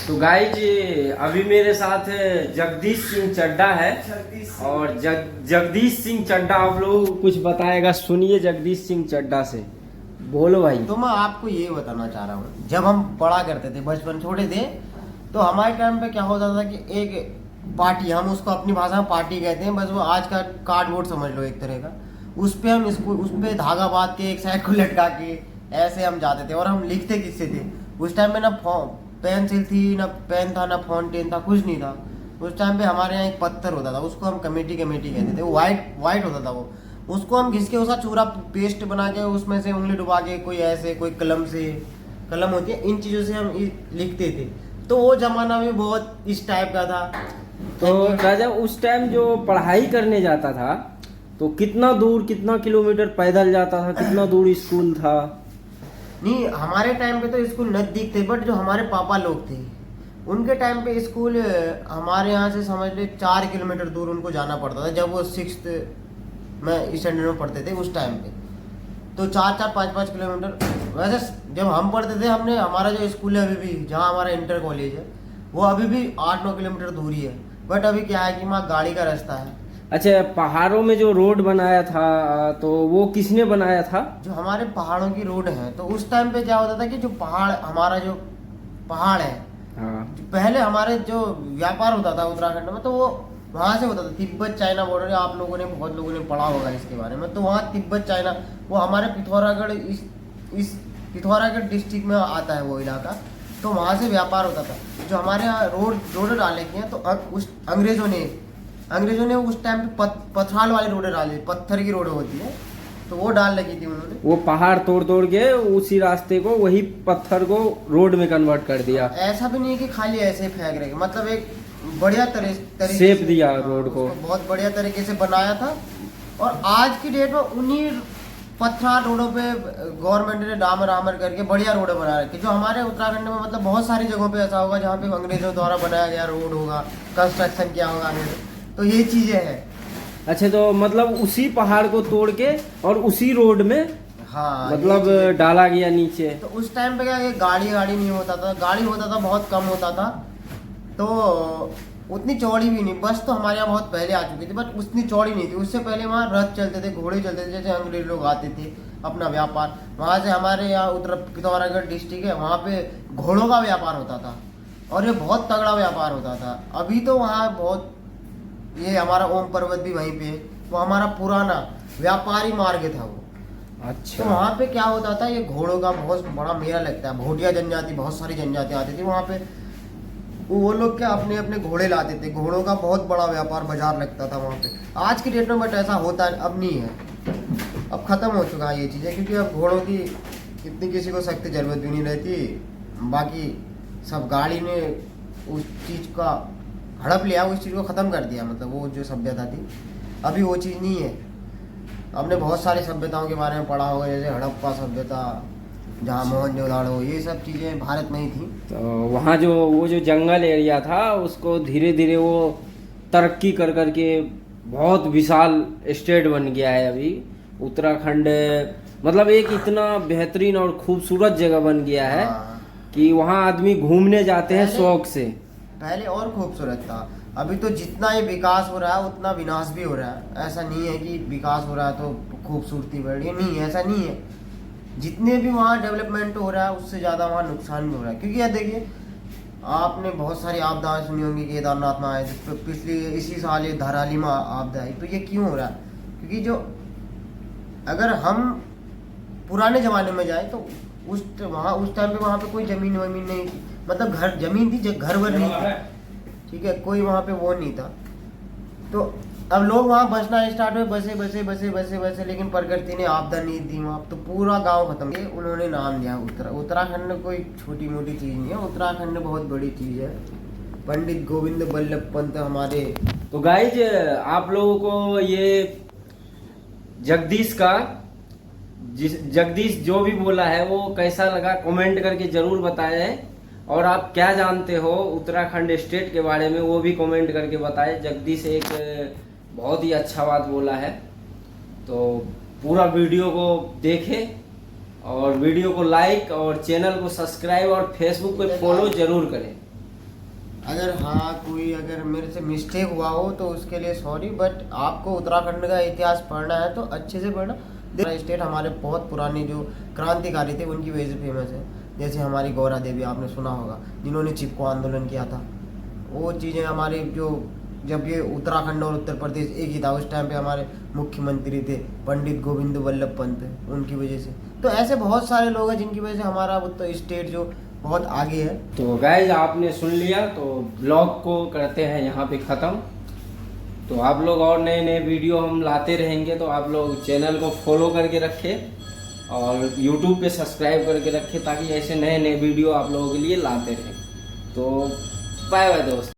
तो गाइज अभी मेरे साथ जगदीश सिंह चड्डा है और जगदीश सिंह चड्डा आप लोग कुछ बताएगा, सुनिए जगदीश सिंह चड्डा से। बोलो भाई। तो मैं आपको ये बताना चाह रहा हूँ, जब हम पढ़ा करते थे, बचपन छोटे थे, तो हमारे टाइम पे क्या होता था कि एक पार्टी, हम उसको अपनी भाषा में पार्टी कहते हैं, बस वो आज का कार्डबोर्ड समझ लो एक तरह का। उस पे हम स्कूल, उस पे धागा बांध के एक साइड को लटका के ऐसे हम जाते थे। और हम लिखते किससे थे? उस टाइम में ना पेंसिल थी, ना पेन था, ना फाउंटेन था, कुछ नहीं था। उस टाइम पे हमारे यहाँ एक पत्थर होता था, उसको हम कमेटी कहते थे। वो वाइट होता था वो। उसको हम घिस के उसका चूरा पेस्ट बना के उसमें से उंगली डुबा के, कोई ऐसे, कोई कलम होती है, इन चीज़ों से हम लिखते थे। तो वो जमाना भी बहुत इस टाइप का था। तो राजा उस टाइम जो पढ़ाई करने जाता था तो कितना दूर, कितना किलोमीटर पैदल जाता था, कितना दूर स्कूल था? नहीं, हमारे टाइम पे तो स्कूल नजदीक थे, बट जो हमारे पापा लोग थे उनके टाइम पे स्कूल हमारे यहाँ से समझ ले 4 किलोमीटर दूर उनको जाना पड़ता था। जब वो 6th में स्टैंडर्ड में पढ़ते थे उस टाइम पे, तो 4-5 किलोमीटर। वैसे जब हम पढ़ते थे, हमने हमारा जो स्कूल है अभी भी, जहाँ हमारा इंटर कॉलेज है, वो अभी भी 8-9 किलोमीटर दूरी है। बट अभी क्या है कि वहाँ गाड़ी का रास्ता है। अच्छा, पहाड़ों में जो रोड बनाया था तो वो किसने बनाया था? जो हमारे पहाड़ों की रोड है, तो उस टाइम पे क्या होता था कि जो पहाड़, हमारा जो पहाड़ है, हाँ। पहले हमारे जो व्यापार होता था उत्तराखंड में, तो वो वहाँ से होता था। तिब्बत चाइना बॉर्डर, आप लोगों ने, बहुत लोगों ने पढ़ा होगा इसके बारे में। तो वहाँ तिब्बत चाइना, वो हमारे पिथौरागढ़, इस पिथौरागढ़ डिस्ट्रिक्ट में आता है वो इलाका। तो वहाँ से व्यापार होता था। जो हमारे यहाँ रोड डाले गए हैं, तो उस अंग्रेजों ने उस टाइम पे पथराल वाली रोडें डाली, पत्थर की रोडें होती है, तो वो डाल लगी थी उन्होंने। वो पहाड़ तोड़ के उसी रास्ते को, वही पत्थर को रोड में कन्वर्ट कर दिया। ऐसा भी नहीं है कि खाली ऐसे फेंक रहे, मतलब एक बढ़िया तरीके शेप दिया रोड को, बहुत बढ़िया तरीके से बनाया था। और आज की डेट में उन्हीं पत्थर रोडों पे गवर्नमेंट ने डामर करके बढ़िया रोडें बना रखी। जो हमारे उत्तराखंड में, मतलब बहुत सारी जगहों पे ऐसा होगा जहाँ पे अंग्रेजों द्वारा बनाया गया रोड होगा, कंस्ट्रक्शन किया होगा, तो ये चीजें हैं। अच्छा, तो मतलब उसी पहाड़ को तोड़ के और उसी रोड में, हाँ, मतलब डाला गया नीचे। तो उस टाइम पे क्या, ये गाड़ी नहीं होता था, गाड़ी होता था बहुत कम होता था, तो उतनी चौड़ी भी नहीं। बस तो हमारे यहाँ बहुत पहले आ चुकी थी, बट उतनी चौड़ी नहीं थी। उससे पहले वहाँ रथ चलते थे, घोड़े चलते थे, जैसे अंग्रेज लोग आते थे अपना व्यापार। वहाँ से हमारे यहाँ पिथौरागढ़ डिस्ट्रिक्ट है, वहाँ पे घोड़ों का व्यापार होता था, और ये बहुत तगड़ा व्यापार होता था। अभी तो वहाँ बहुत, ये हमारा ओम पर्वत भी वहीं पे, वो हमारा पुराना व्यापारी मार्ग था वो। अच्छा। तो वहाँ पे क्या होता था, ये घोड़ों का बहुत बड़ा मेला लगता है। भोटिया जनजाति, बहुत सारी जनजाति आती थी वहाँ पे। वो लोग क्या अपने अपने घोड़े लाते थे, घोड़ों का बहुत बड़ा व्यापार, बाजार लगता था वहाँ पे। आज की डेट में बट ऐसा होता है अब नहीं है, अब खत्म हो चुका है ये चीज़ें, क्योंकि अब घोड़ों की इतनी किसी को सख्त जरूरत भी नहीं रहती। बाकी सब गाड़ी ने उस चीज़ का हड़प लिया, उस चीज़ को ख़त्म कर दिया। मतलब वो जो सभ्यता थी, अभी वो चीज़ नहीं है। हमने बहुत सारी सभ्यताओं के बारे में पढ़ा होगा, जैसे हड़प्पा सभ्यता, जहाँ मोहनजोदड़ो, ये सब चीज़ें भारत में ही थी। तो वहाँ जो वो जो जंगल एरिया था, उसको धीरे धीरे वो तरक्की कर करके बहुत विशाल स्टेट बन गया है अभी उत्तराखंड। मतलब एक इतना बेहतरीन और खूबसूरत जगह बन गया है कि वहाँ आदमी घूमने जाते हैं शौक से। पहले और खूबसूरत था। अभी तो जितना ये विकास हो रहा है उतना विनाश भी हो रहा है। ऐसा नहीं है कि विकास हो रहा है तो खूबसूरती बढ़ रही है, नहीं, ऐसा नहीं है। जितने भी वहाँ डेवलपमेंट हो रहा है उससे ज़्यादा वहाँ नुकसान भी हो रहा है। क्योंकि यार देखिए, आपने बहुत सारी आपदाएं सुनी होंगी, केदारनाथ में आए, पिछले इसी साल ये धराली में आपदा आई। तो ये क्यों हो रहा है? क्योंकि जो, अगर हम पुराने ज़माने में जाए तो उस टाइम पे वहाँ पे कोई ज़मीन वमीन नहीं थी, मतलब घर जमीन थी, घर वर नहीं था, ठीक है, कोई वहाँ पे वो नहीं था। तो अब लोग वहाँ बसना स्टार्ट हुए, बसे, लेकिन प्रकृति ने आपदा नहीं दी वहाँ, तो पूरा गांव खत्म। ये उन्होंने नाम दिया उत्तराखंड। कोई छोटी मोटी चीज़ नहीं है, उत्तराखंड बहुत बड़ी चीज़ है। पंडित गोविंद बल्लभ पंत हमारे। तो गाइज, आप लोगों को ये जगदीश जो भी बोला है वो कैसा लगा कमेंट करके जरूर बताएं। और आप क्या जानते हो उत्तराखंड स्टेट के बारे में वो भी कमेंट करके बताएं। जगदीश एक बहुत ही अच्छा बात बोला है। तो पूरा वीडियो को देखें और वीडियो को लाइक और चैनल को सब्सक्राइब और फेसबुक पे फॉलो जरूर करें। अगर हाँ कोई अगर मेरे से मिस्टेक हुआ हो तो उसके लिए सॉरी, बट आपको उत्तराखंड का इतिहास पढ़ना है तो अच्छे से पढ़ना। स्टेट हमारे बहुत पुराने जो क्रांतिकारी थे उनकी वजह से फेमस है। जैसे हमारी गौरा देवी आपने सुना होगा, जिन्होंने चिपको आंदोलन किया था। वो चीज़ें हमारे जो जब ये उत्तराखंड और उत्तर प्रदेश एक ही था उस टाइम पे हमारे मुख्यमंत्री थे पंडित गोविंद वल्लभ पंत, उनकी वजह से। तो ऐसे बहुत सारे लोग हैं जिनकी वजह से हमारा उत्तर स्टेट जो बहुत आगे है। तो गाइज आपने सुन लिया, तो ब्लॉग को करते हैं यहाँ पे ख़त्म। तो आप लोग और नए नए वीडियो हम लाते रहेंगे, तो आप लोग चैनल को फॉलो करके रखें और यूट्यूब पे सब्सक्राइब करके रखें, ताकि ऐसे नए नए वीडियो आप लोगों के लिए लाते रहें। तो बाय बाय दोस्त।